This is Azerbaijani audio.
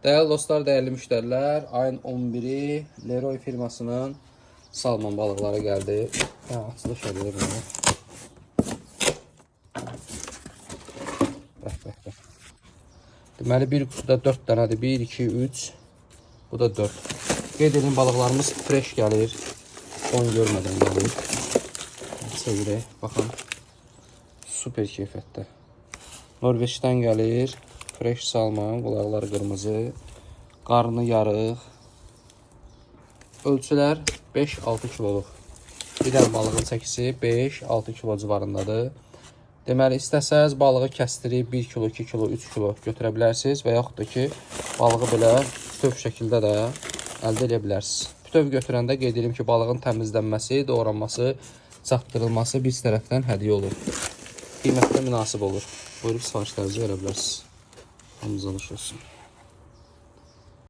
Dəyərli dostlar, dəyərli müştərilər, ayın 11-i Leroy firmasının salmon balıqları gəldi. Açılış edir bunu. Bax. Deməli, bir kutuda 4 dənədir. 1, 2, 3. Bu da 4. Qeyd edin, balıqlarımız fresh gəlir. Son görmədən gəlir. Çevirək, baxın. Super keyfiyyətdə. Norveçdən gəlir. Fresh salmon, qulaqları qırmızı. Qarnı yarıq. Ölçülər 5-6 kiloluq. Bir dənə balığın çəkisi 5-6 kilo civarındadır. Deməli, istəsəz balığı kəsdirib 1 kilo, 2 kilo, 3 kilo götürə bilərsiniz və yaxud da ki, balığı belə bütöv şəkildə də əldə edə bilərsiniz. Bütöv götürəndə qeyd edim ki, balığın təmizlənməsi, doğranması, çatdırılması bir tərəfdən hədiyyə olur. Qiymətlə münasib olur. Buyurub sifarişlərinizi verə bilərsiniz. Hamınıza xoş olsun.